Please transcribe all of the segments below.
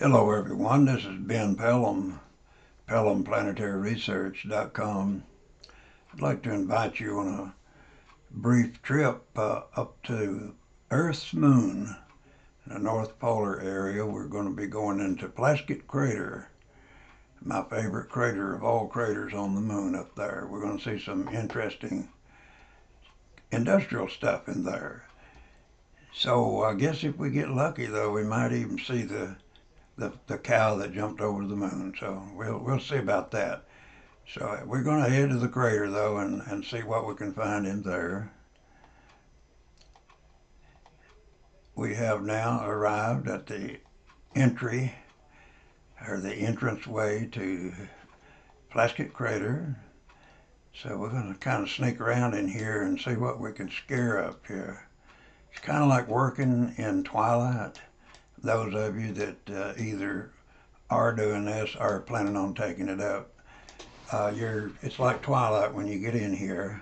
Hello everyone, this is Ben Pelham, PelhamPlanetaryResearch.com. I'd like to invite you on a brief trip up to Earth's moon, in the North Polar area. We're going to be going into Plaskett crater, my favorite crater of all craters on the moon up there. We're going to see some interesting industrial stuff in there. So I guess if we get lucky though, we might even see the cow that jumped over the moon. So we'll see about that. So we're going to head to the crater though and see what we can find in there. We have now arrived at the entry or the entrance way to Plaskett crater. So we're going to kind of sneak around in here and see what we can scare up here. It's kind of like working in twilight. Those of you that either are doing this or planning on taking it up, it's like twilight when you get in here,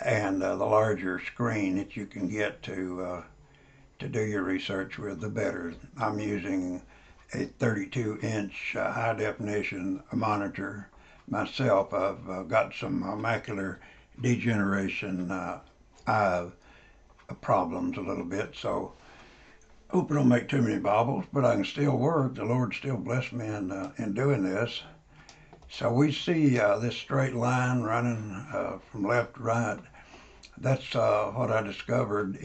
and the larger screen that you can get to do your research with, the better. I'm using a 32-inch high definition monitor myself. I've got some macular degeneration eye problems a little bit, so hope I don't make too many bobbles, but I can still work. The Lord still blessed me in doing this. So we see this straight line running from left to right. That's what I discovered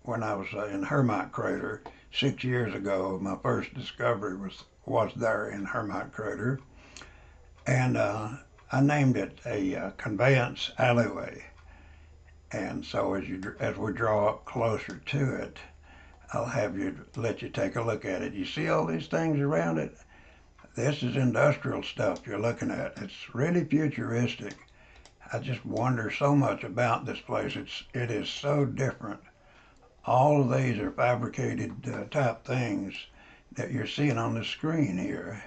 when I was in Hermite Crater 6 years ago. My first discovery was there in Hermite Crater, and I named it a conveyance alleyway. And so as we draw up closer to it, I'll let you take a look at it. You see all these things around it? This is industrial stuff you're looking at. It's really futuristic. I just wonder so much about this place. It is so different. All of these are fabricated type things that you're seeing on the screen here.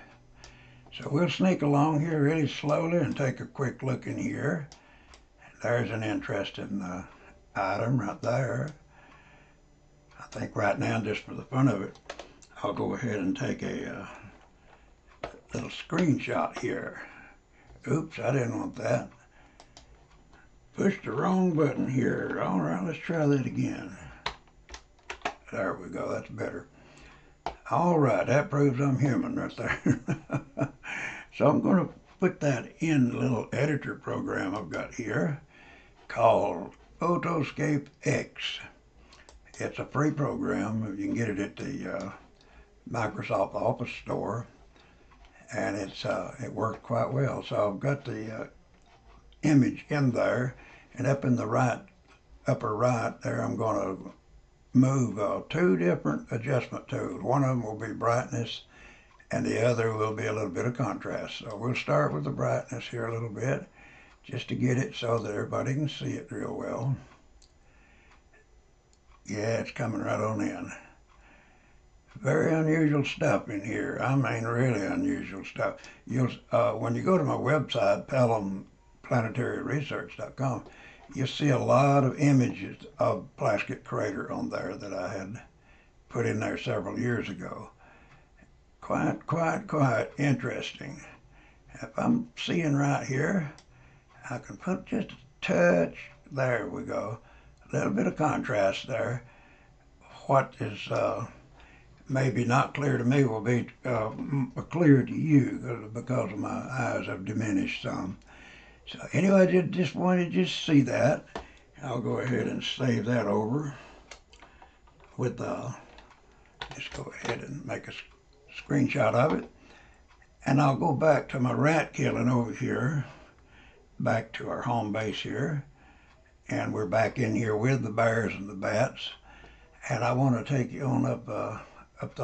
So we'll sneak along here really slowly and take a quick look in here. There's an interesting item right there. I think right now, just for the fun of it, I'll go ahead and take a little screenshot here. Oops, I didn't want that. Pushed the wrong button here. All right, let's try that again. There we go, that's better. All right, that proves I'm human right there. So I'm going to put that in the little editor program I've got here called Photoscape X. It's a free program. You can get it at the Microsoft Office store, and it worked quite well. So I've got the image in there, and up in the upper right there, I'm going to move two different adjustment tools. One of them will be brightness, and the other will be a little bit of contrast. So we'll start with the brightness here a little bit, just to get it so that everybody can see it real well. Yeah, it's coming right on in. Very unusual stuff in here. I mean, really unusual stuff. When you go to my website, PelhamPlanetaryResearch.com, you'll see a lot of images of Plaskett crater on there that I had put in there several years ago. Quite interesting. If I'm seeing right here, I can put just a touch. There we go. A little bit of contrast there. What is maybe not clear to me will be clear to you because of my eyes have diminished some. So anyway, I just wanted you to see that. I'll go ahead and save that over with just go ahead and make a screenshot of it. And I'll go back to my rat killing over here, back to our home base here. And we're back in here with the bears and the bats. And I want to take you on up the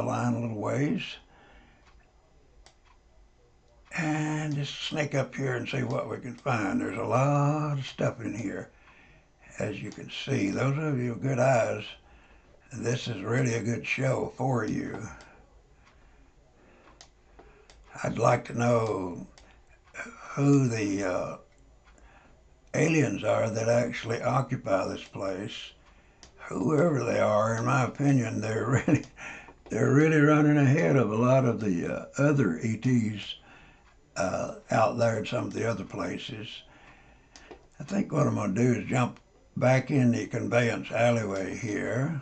line a little ways. And just sneak up here and see what we can find. There's a lot of stuff in here, as you can see. Those of you with good eyes, this is really a good show for you. I'd like to know who the aliens are that actually occupy this place. Whoever they are, in my opinion, they're really they're really running ahead of a lot of the other ETs out there in some of the other places. I think what I'm going to do is jump back in the conveyance alleyway here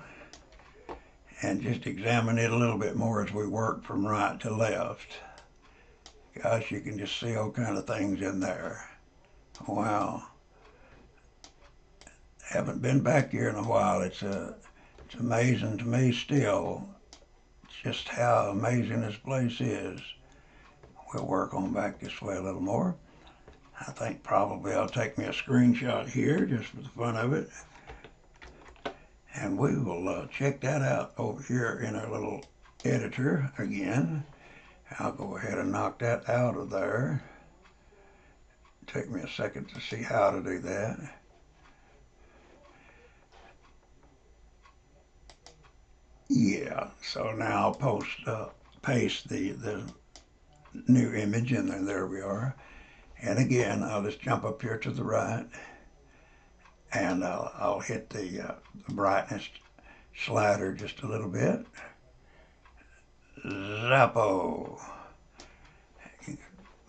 and just examine it a little bit more as we work from right to left. Gosh, you can just see all kind of things in there. Wow. Haven't been back here in a while. It's amazing to me still just how amazing this place is. We'll work on back this way a little more. I think probably I'll take me a screenshot here just for the fun of it. And we will check that out over here in our little editor again. I'll go ahead and knock that out of there. Take me a second to see how to do that. Yeah, so now I'll paste the new image in there. There we are. And again, I'll just jump up here to the right, and I'll hit the brightness slider just a little bit. Zappo.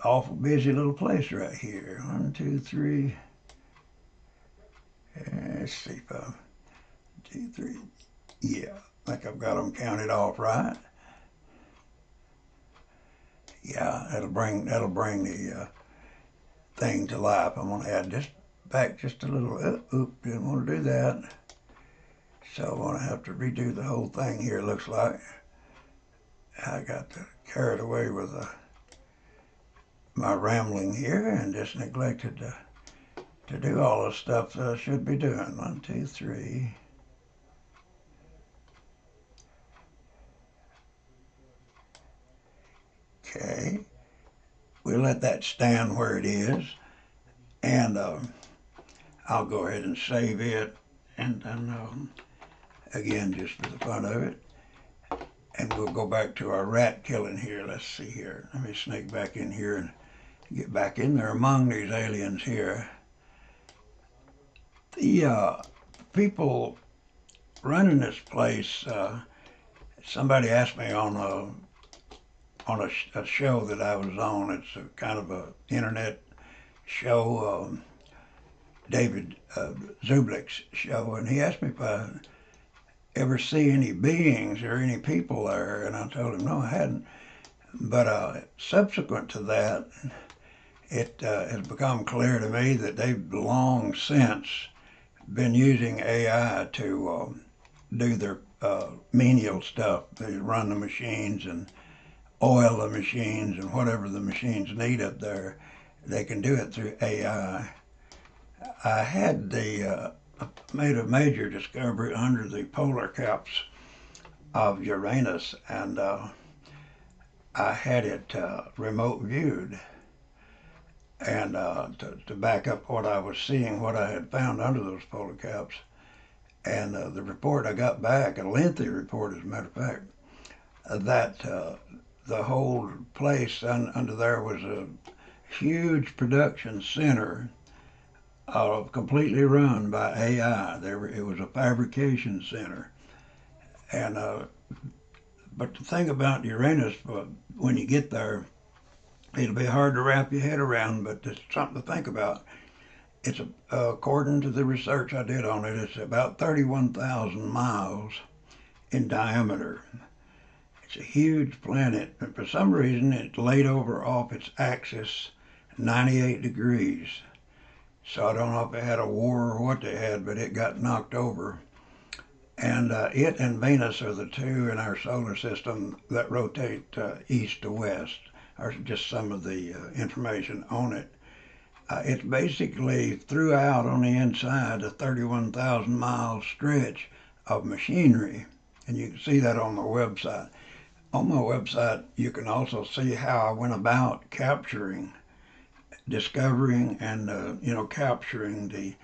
Awful busy little place right here. 1, 2, 3. Let's see, 5, 2, 3. Yeah, I think I've got them counted off right. Yeah, that'll bring the thing to life. I'm going to add back just a little. Oops, didn't want to do that. So I'm going to have to redo the whole thing here, looks like. I got carried away with my rambling here and just neglected to do all the stuff that I should be doing. 1, 2, 3. Okay. We'll let that stand where it is, and I'll go ahead and save it, and then again, just for the fun of it, and we'll go back to our rat killing here. Let's see here. Let me sneak back in here and get back in there among these aliens here. The people running this place, somebody asked me on a show that I was on. It's a kind of a internet show, David Zublick's show, and he asked me if I ever see any beings or any people there, and I told him no, I hadn't. But subsequent to that, it has become clear to me that they've long since been using AI to do their menial stuff. They run the machines and oil the machines and whatever the machines need up there. They can do it through AI. I had made a major discovery under the polar caps of Uranus, and I had it remote viewed, and to back up what I was seeing, what I had found under those polar caps. And the report I got back, a lengthy report as a matter of fact, that the whole place under there was a huge production center completely run by AI. It was a fabrication center. And but the thing about Uranus, when you get there, it'll be hard to wrap your head around, but it's something to think about. It's according to the research I did on it, it's about 31,000 miles in diameter. It's a huge planet, but for some reason it laid over off its axis 98 degrees. So I don't know if it had a war or what they had, but it got knocked over. And it and Venus are the two in our solar system that rotate east to west, or just some of the information on it. It's basically throughout on the inside a 31,000 mile stretch of machinery, and you can see that on the website. On my website, you can also see how I went about discovering and capturing the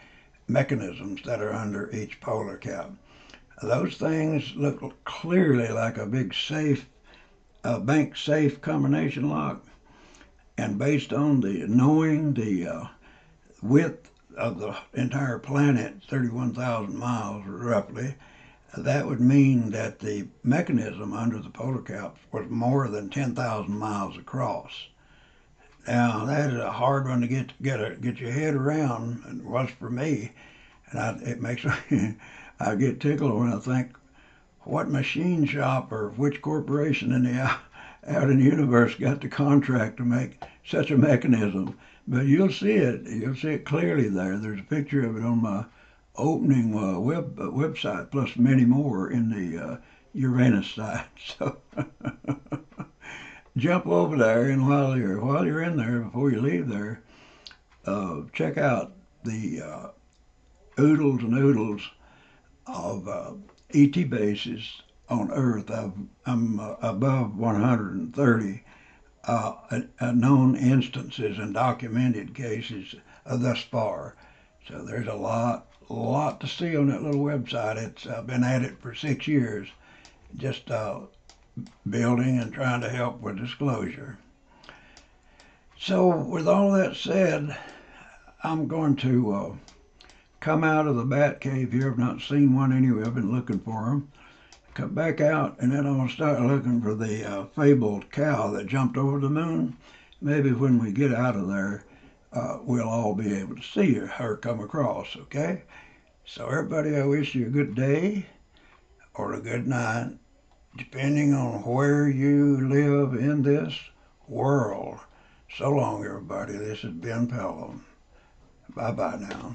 mechanisms that are under each polar cap. Those things look clearly like a big safe, a bank safe combination lock, and based on knowing the width of the entire planet, 31,000 miles roughly, that would mean that the mechanism under the polar caps was more than 10,000 miles across. Now that is a hard one to get your head around, and it was for me. And it makes me I get tickled when I think what machine shop or which corporation in the out in the universe got the contract to make such a mechanism. But you'll see it. You'll see it clearly there. There's a picture of it on my opening website, plus many more in the Uranus site. So jump over there, and while you're in there, before you leave there, check out the oodles and oodles of ET bases on Earth. I'm above 130 known instances and documented cases thus far. So there's a lot to see on that little website. It's been at it for 6 years, just building and trying to help with disclosure. So with all that said, I'm going to come out of the bat cave here. I've not seen one anyway. I've been looking for them. Come back out, and then I'm going to start looking for the fabled cow that jumped over the moon. Maybe when we get out of there, we'll all be able to see her come across, okay? So everybody, I wish you a good day or a good night, depending on where you live in this world. So long, everybody. This is Ben Pelham. Bye-bye now.